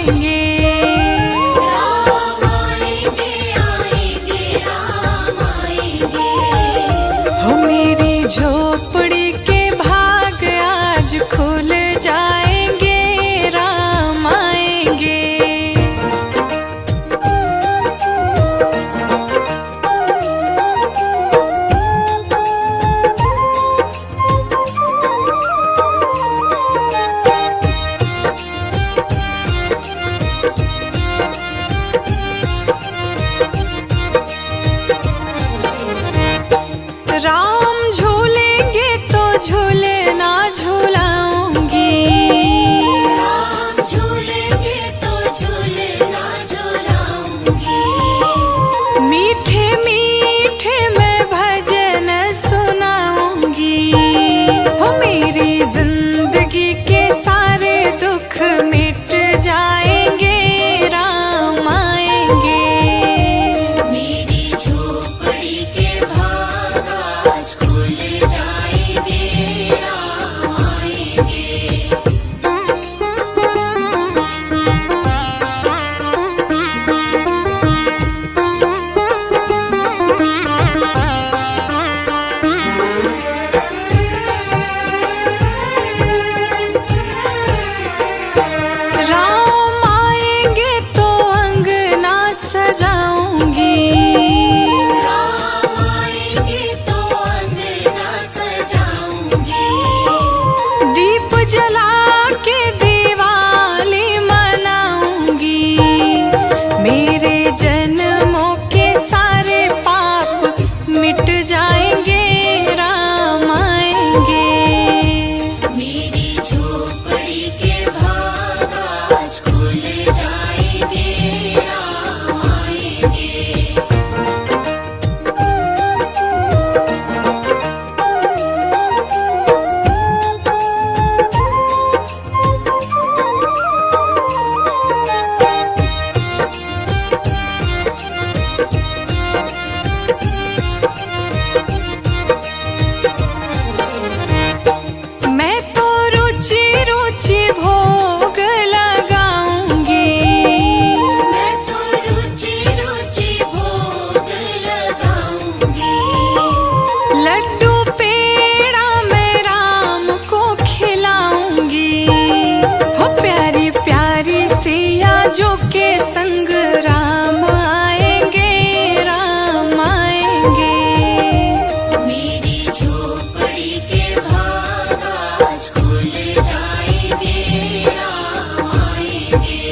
आएंगे। राम आएंगे, आएंगे, राम आएंगे। हो मेरी झोपड़ी के भाग आज खुल जाएंगे, राम आएंगे। राम झूलेंगे तो झूलना झूलाऊंगी। राम झूलेंगे तो झूलना झूलाऊंगी। मीठे मीठे मैं भजन सुनाऊंगी। हो मेरी जिंदगी के सारे दुख मिट जाएंगे, राम आएंगे। मेरी झोपड़ी के भाग आज खुल जाएंगे, राम आएंगे। राम आएंगे तो अंगना सजाऊंगी। राम आएंगे तो अंगना सजाऊंगी। दीप जला के दिवाली मनाऊंगी। मेरे जन्मों के सारे पाप मिट जाएंगे, राम आएंगे। मेरी झोपड़ी के भाग आज खुल जाएंगे, राम आएंगे। मैं तो रुचि रुचि भोग लगाऊंगी। मैं तो रुचि रुचि भोग लगाऊंगी। लड्डू पेड़ा मैं राम को खिलाऊंगी। हो प्यारी प्यारी सिया जो के संग राम आएंगे, राम आएंगे। मेरी झोपड़ी के भाग आज खुल जाएंगे, राम आएंगे।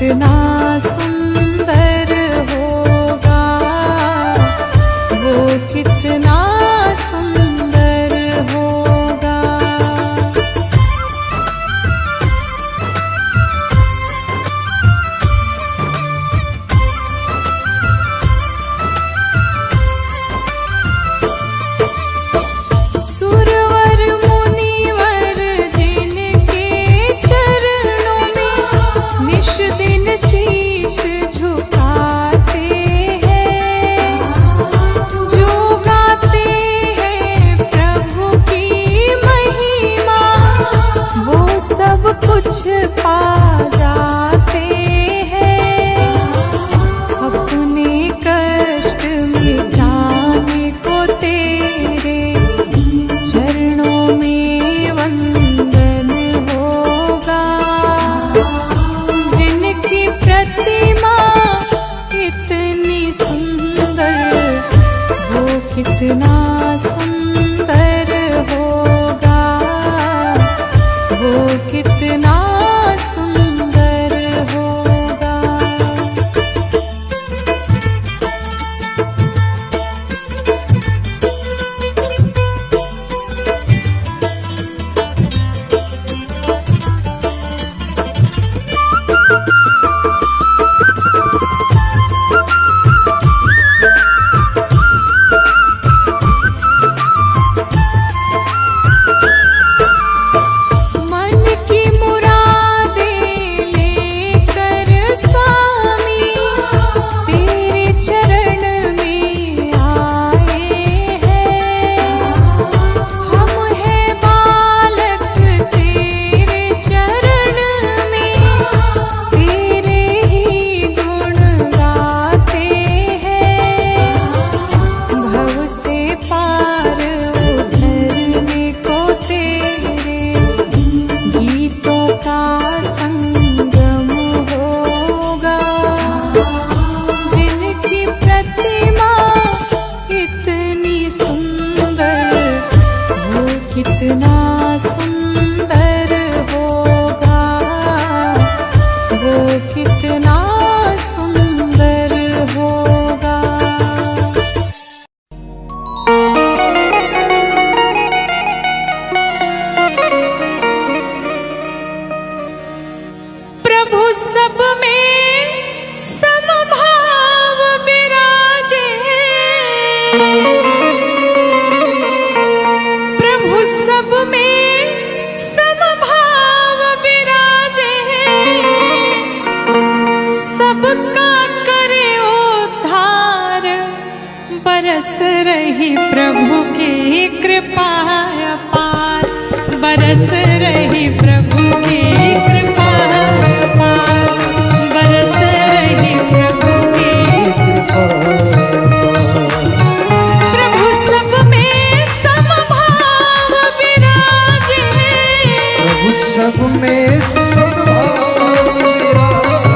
कितना सुंदर होगा, वो कितना सुंदर होगा। सुरवर मुनिवर जिनके चरणों में निश दिन शीश झुकाते हैं, जो गाते हैं प्रभु की महिमा, वो सब कुछ पा जाते हैं। अपने कष्ट मिटाने को तेरे चरणों में वंदन होगा, जिनकी प्रतिमा इतनी सुंदर, वो कितना सुंदर होगा, वो कितना सुंदर होगा। मन की मुरादें लेकर स्वामी तेरे चरण में आए हैं। हम हैं बालक तेरे चरण में, तेरे ही गुण गाते हैं। भव से पार उतरने को तेरे गीतों का संगम होगा, जिनकी प्रतिमा इतनी सुंदर, वो कितना सुंदर होगा, वो कितना सुंदर होगा। प्रभु सब में समभाव विराजे, प्रभु सब में समभाव विराजे, सबका करे उद्धार, बरस रही प्रभु की कृपा अपार, बरस रही प्रभु की कृपा अपार, बरस रही प्रभु की। प्रभु सब में समभाव विराजे, प्रभु सब में समभाव विराजे,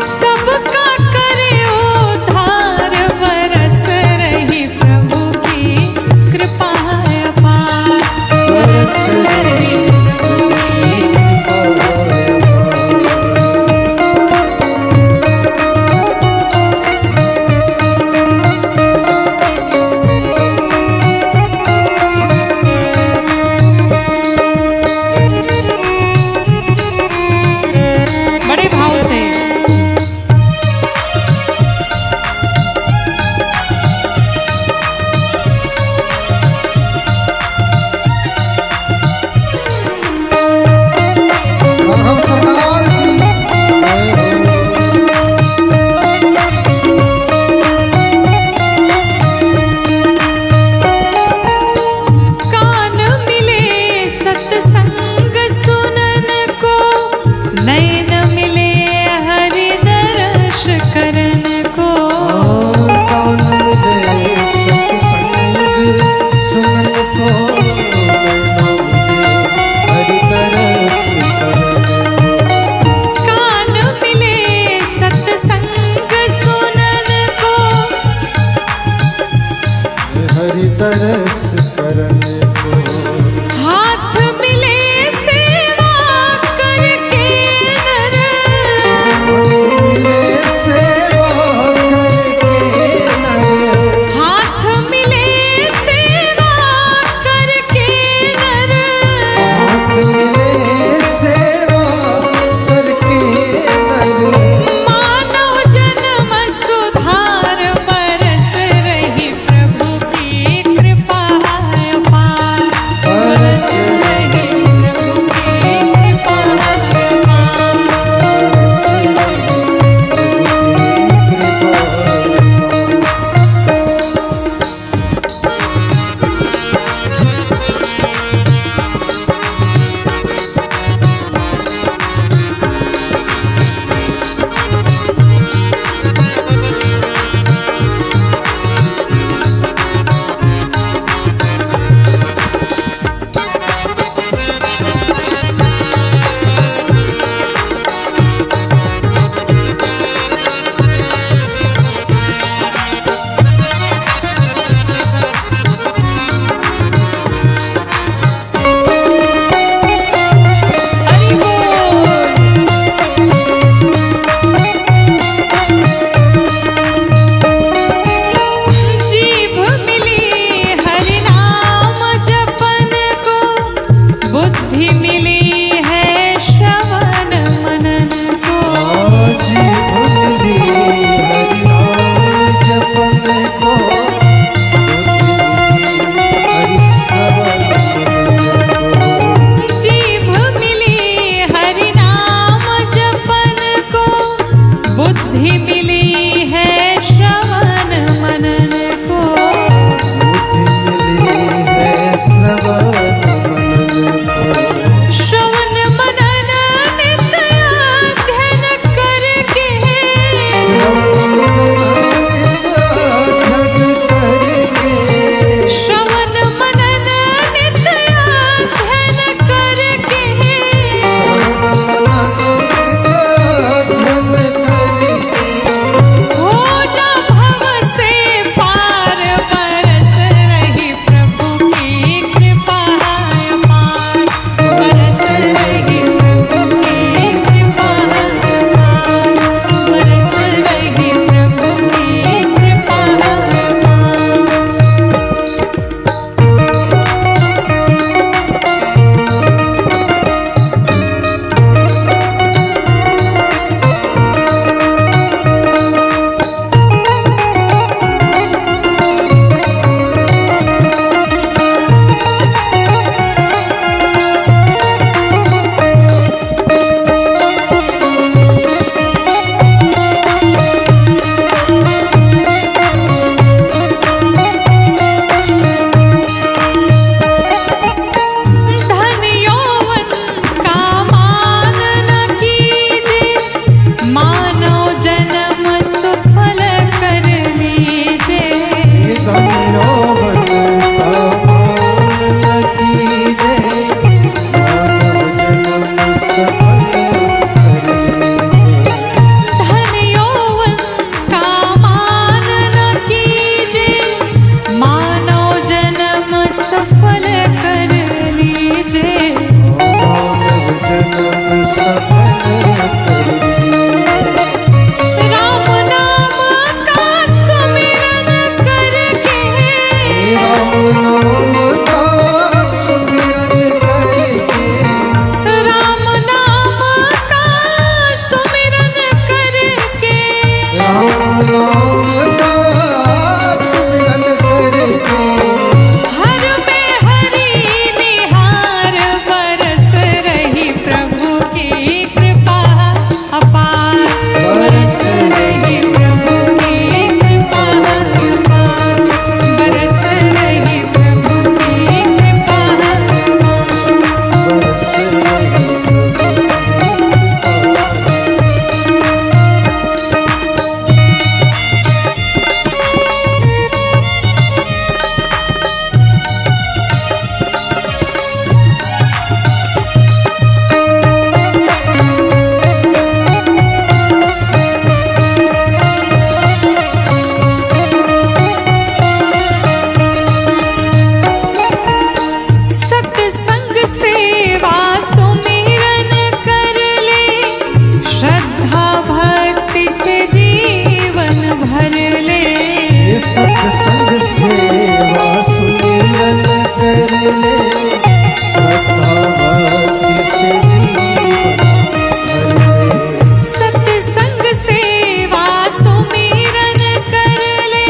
सबका करे उद्धार, बरस रही प्रभु की कृपा अपार, बरस रही प्रभु की कृपा नाम का सुमिरन करके हर में हरि निहार बरस रही प्रभु की कृपा अपार बरस रही प्रभु की कृपा अपार बरस रही प्रभु की कृपा बरस रही प्रभु की सत्संग सेवा सुमिरन कर ले श्रद्धा भक्ति से जीवन भर ले ये सत्संग सेवा सुमिरन कर ले श्रद्धा भक्ति से जीवन भर ले सत्संग सेवा सुमिरन कर ले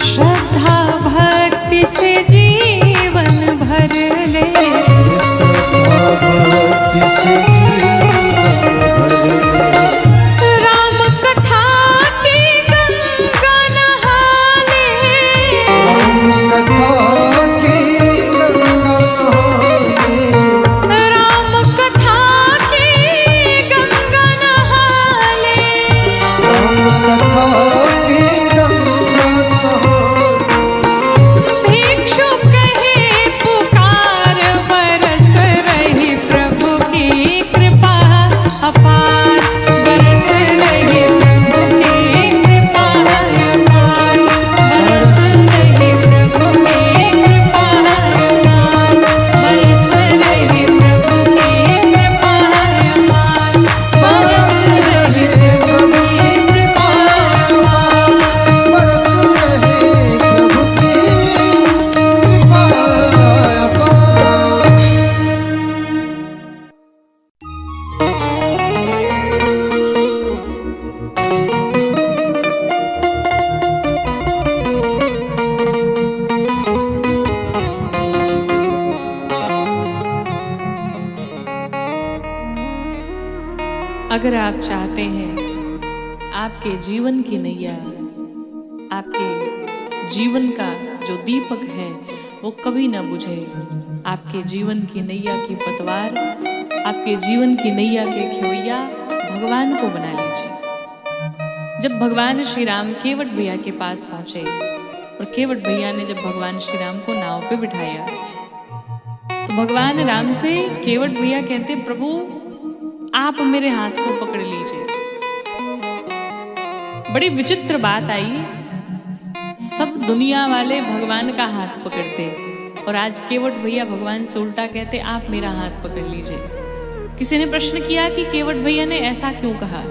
श्रद्धा भक्ति से जीवन भर ले ये श्रद्धा भक्ति से जीवन भर ले राम कथा की गंगा नहा ले राम कथा की गंगा नहाने राम कथा की गंगा नहा ले राम कथा की गंगा नहाने भिक्षु कहे पुकार बरस रही प्रभु की कृपा अपार बरस रही प्रभु की कृपा अपार बरस रही प्रभु की कृपा अपार बरस रही प्रभु की कृपा अपार बरस रहे प्रभु की कृपा बरस रहे प्रभु की कृपा अगर आप चाहते हैं आपके जीवन की नैया, आपके जीवन का जो दीपक है वो कभी ना बुझे, आपके जीवन की नैया की पतवार, आपके जीवन की नैया के खेवैया भगवान को बना लीजिए। जब भगवान श्री राम केवट भैया के पास पहुंचे और केवट भैया ने जब भगवान श्री राम को नाव पे बिठाया तो भगवान राम से केवट भैया कहते, प्रभु आप मेरे हाथ को पकड़ लीजिए। बड़ी विचित्र बात आई, सब दुनिया वाले भगवान का हाथ पकड़ते और आज केवट भैया भगवान से उल्टा कहते, आप मेरा हाथ पकड़ लीजिए। किसी ने प्रश्न किया कि केवट भैया ने ऐसा क्यों कहा।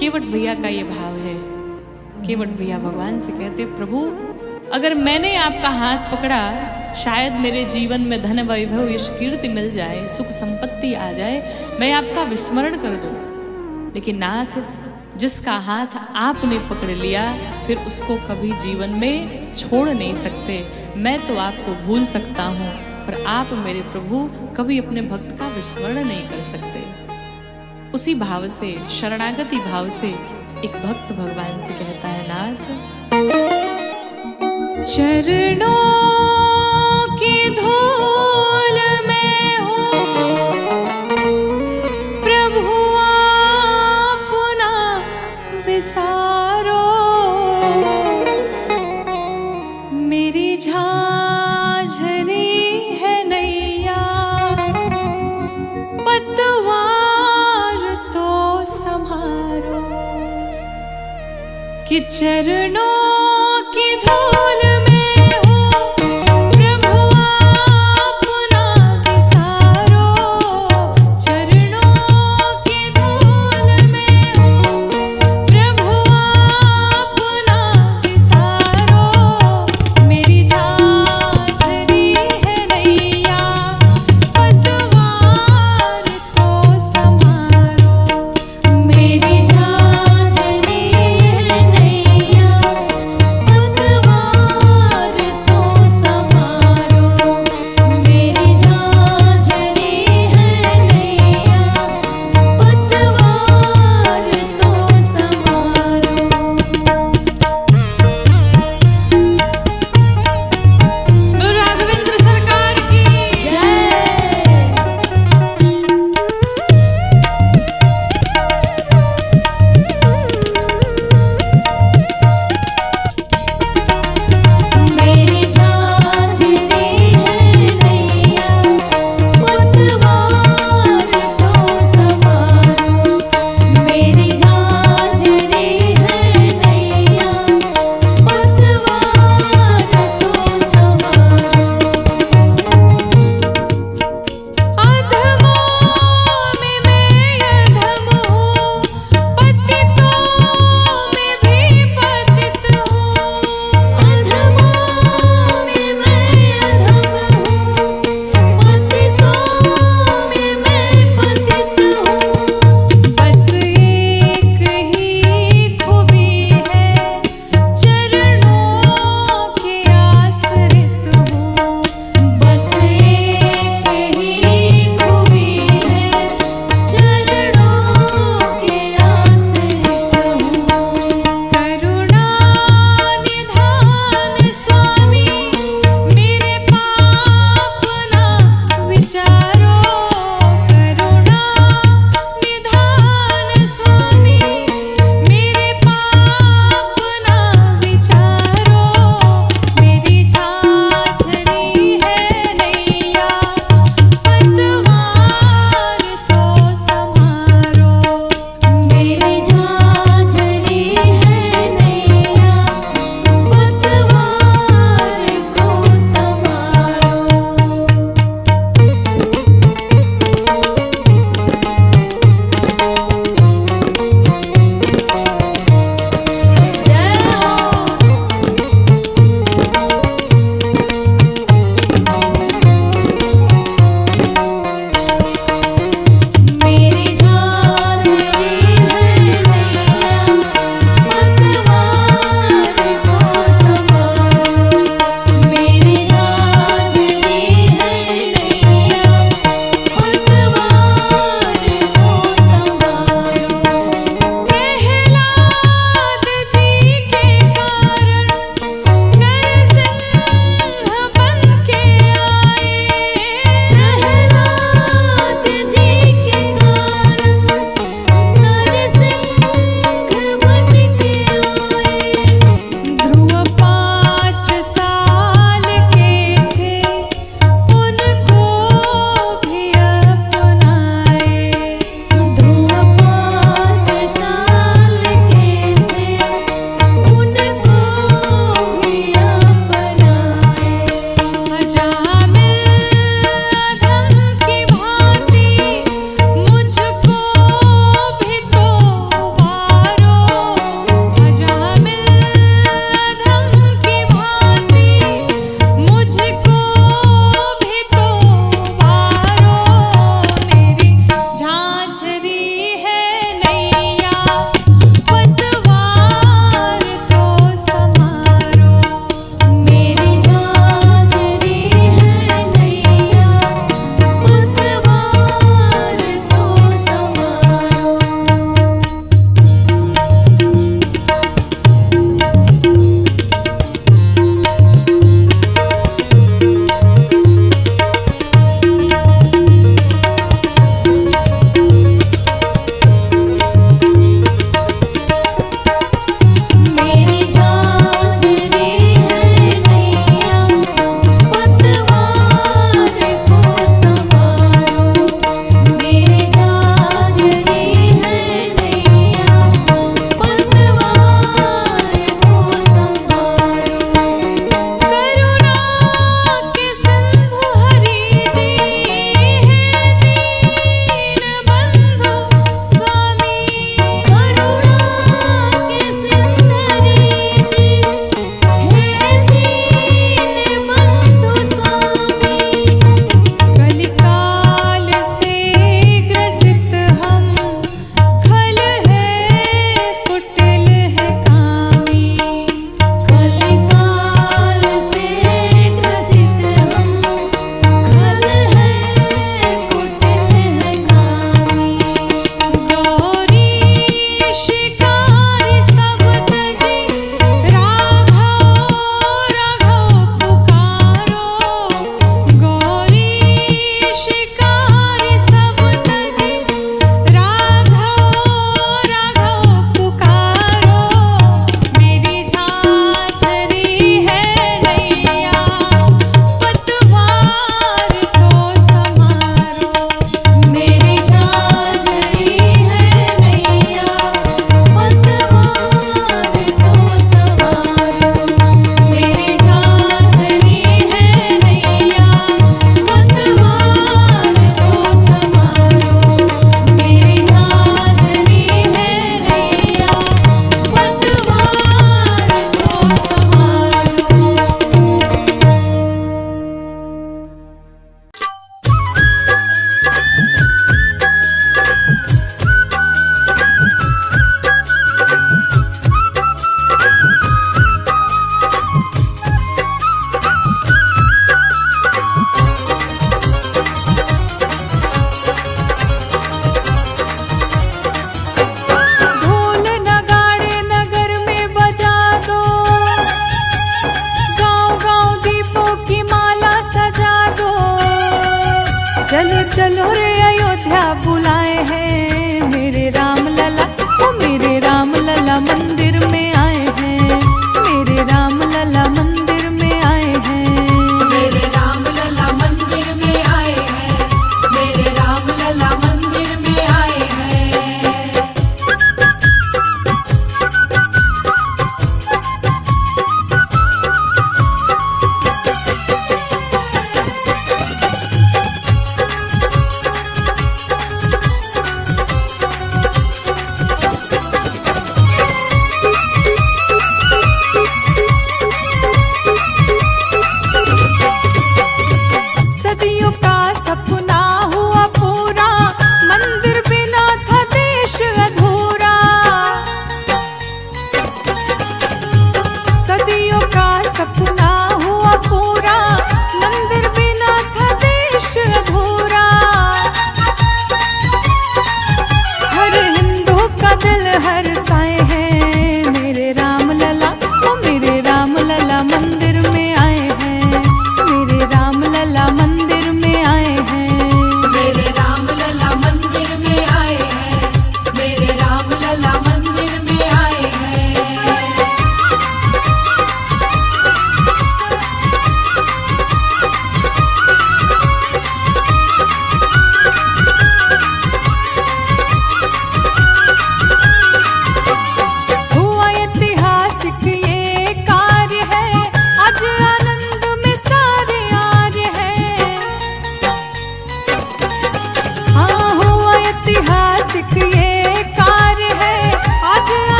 केवट भैया का ये भाव है, केवट भैया भगवान से कहते, प्रभु अगर मैंने आपका हाथ पकड़ा शायद मेरे जीवन में धन वैभव यश कीर्ति मिल जाए, सुख संपत्ति आ जाए, मैं आपका विस्मरण कर दूं। लेकिन नाथ, जिसका हाथ आपने पकड़ लिया फिर उसको कभी जीवन में छोड़ नहीं सकते। मैं तो आपको भूल सकता हूँ पर आप मेरे प्रभु कभी अपने भक्त का विस्मरण नहीं कर सकते। उसी भाव से, शरणागति भाव से एक भक्त भगवान से कहता है, नाथ चरणों की धूल में हो प्रभु अपना विसारो, मेरी झांझरी है नैया पतवार तो संभारो, कि चरणों की धूल में हो प्रभु अपना विसारो, चरणों की धूल में हो प्रभु अपना विसारो, मेरी झांझरी है नैया पतवार तो संभारो, मेरी झांझरी है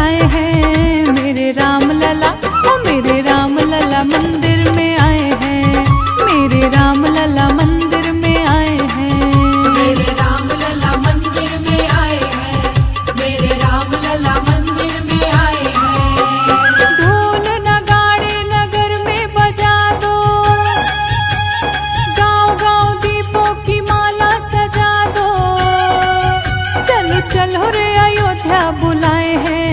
आए हैं मेरे राम लला, ओ मेरे राम लला मंदिर में आए हैं, मेरे राम लला मंदिर में आए हैं। मेरे राम लला मंदिर में आए हैं, मेरे राम लला मंदिर में आए हैं। ढोल नगाड़े नगर में बजा दो, गाँव गाँव दीपों की माला सजा दो, चलो चलो रे अयोध्या बुलाए हैं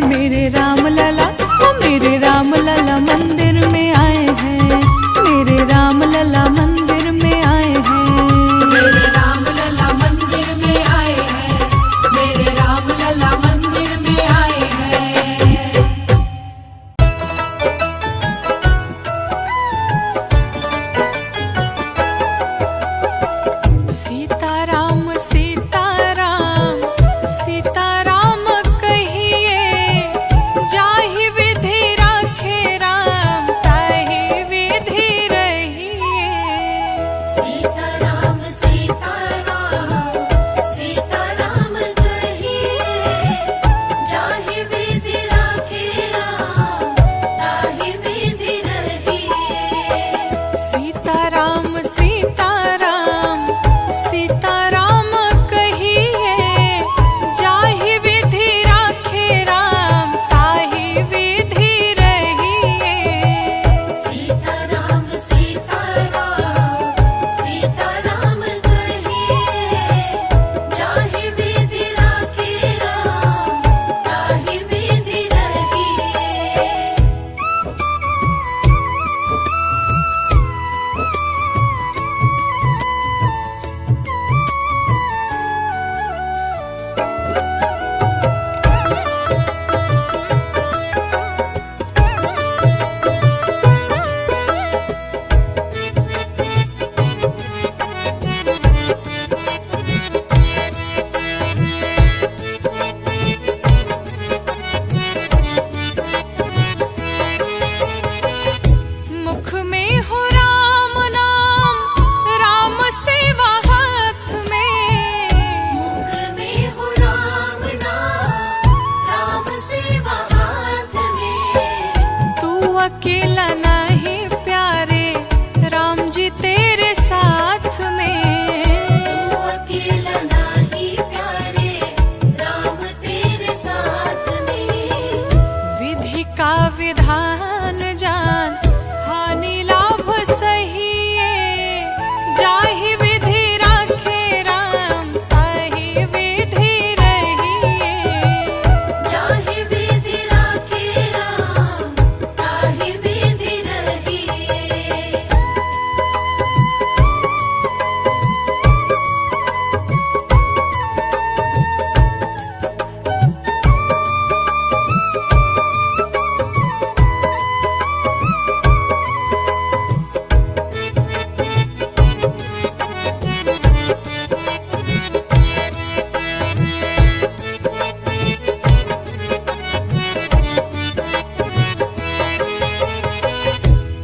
मेरे राम लला, ओ मेरे राम लला मंदिर में आए हैं, मेरे राम लला मंदिर में आए हैं। मेरे राम लला मंदिर में आए हैं, मेरे राम लला मंदिर में आए हैं। सीताराम सीताराम सीताराम कहिए, जाहि विधि राखे राम ताहि विधि रहिए। सीताराम सीताराम सीताराम कहिए, जाहि विधि राखे राम ताहि विधि रहिए। सीताराम सीताराम सीताराम कहिए, जाहि विधि राखे राम ताहि विधि रहिए। सीताराम सीताराम सीताराम कहिए, जाहि विधि राखे राम ताहि विधि रहिए। मुख में हो राम नाम, राम सेवा हाथ में, मुख में हो राम नाम, राम सेवा हाथ में। तू अकेला नहीं प्यारे, राम जी तेरे साथ में। तू अकेला नहीं प्यारे, राम तेरे साथ में। विधि का विधान जान, हानि लाभ सहिए, जाहि विधि राखे राम ताहि विधि रहिए। जाहि विधि राखे राम ताहि विधि रहिए।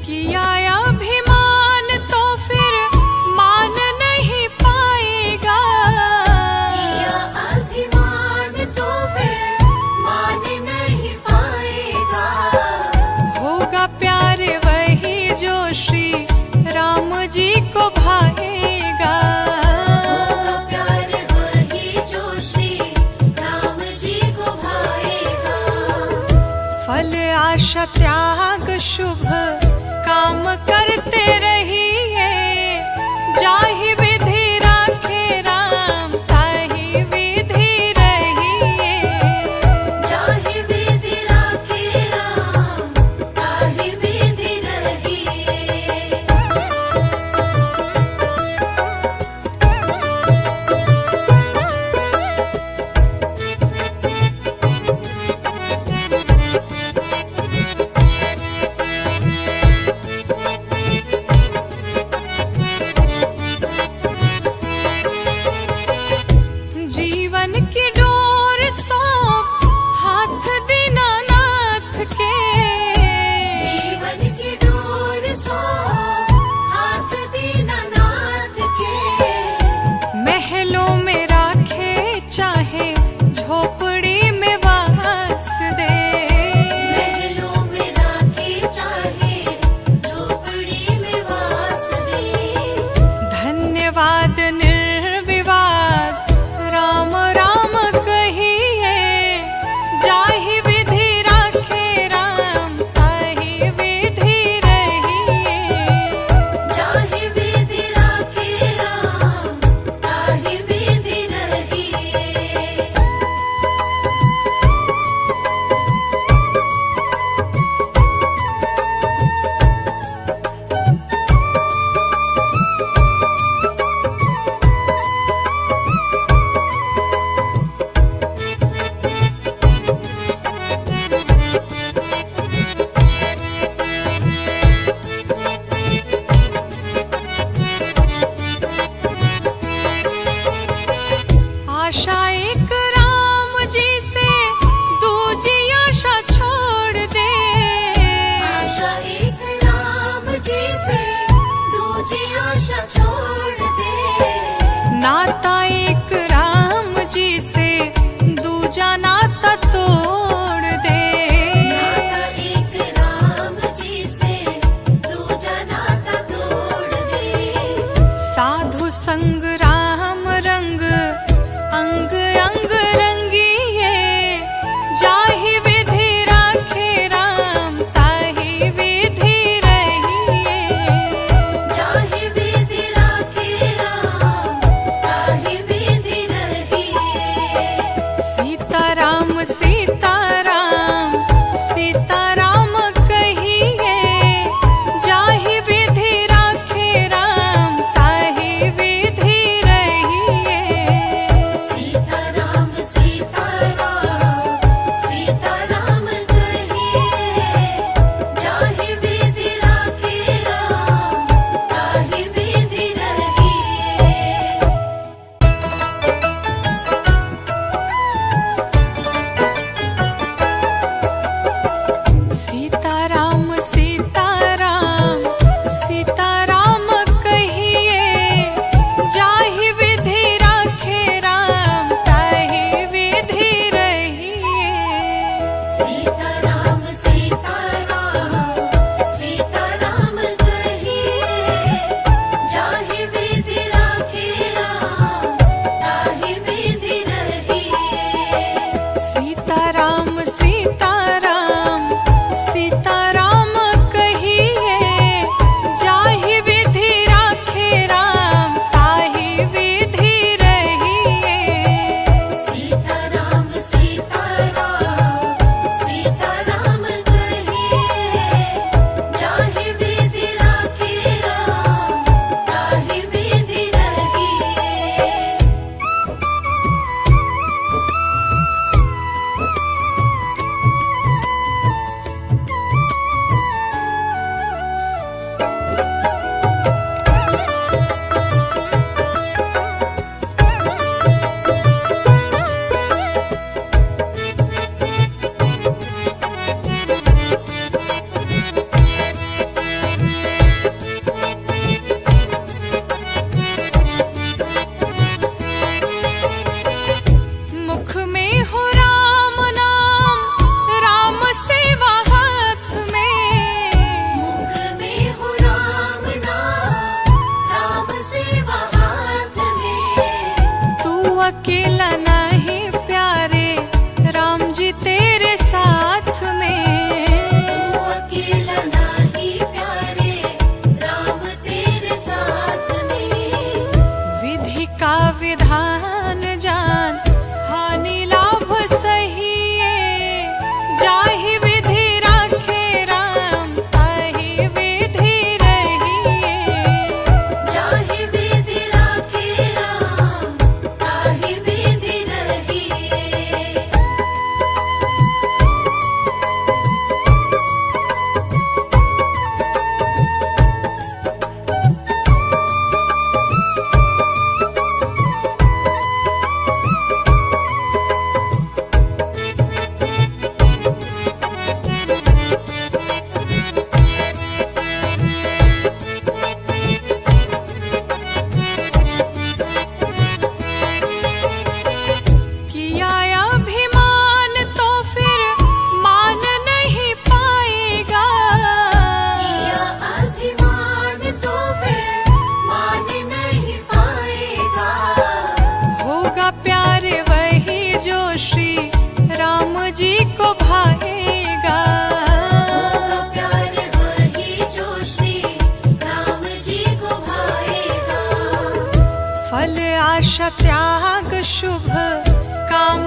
किया अभिमान तो फिर मान नहीं पाएगा, किया अभिमान तो फिर मान नहीं पाएगा। होगा प्यारे वही जो श्री राम जी को भाएगा। होगा प्यार वही जो श्री राम जी को भाएगा। फल आशा त्याग शुभ काम करते रहिए, जाहि विधि राखे राम ताहि विधि रहिए। जाहि विधि राखे राम ताहि विधि रहिए।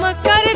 कर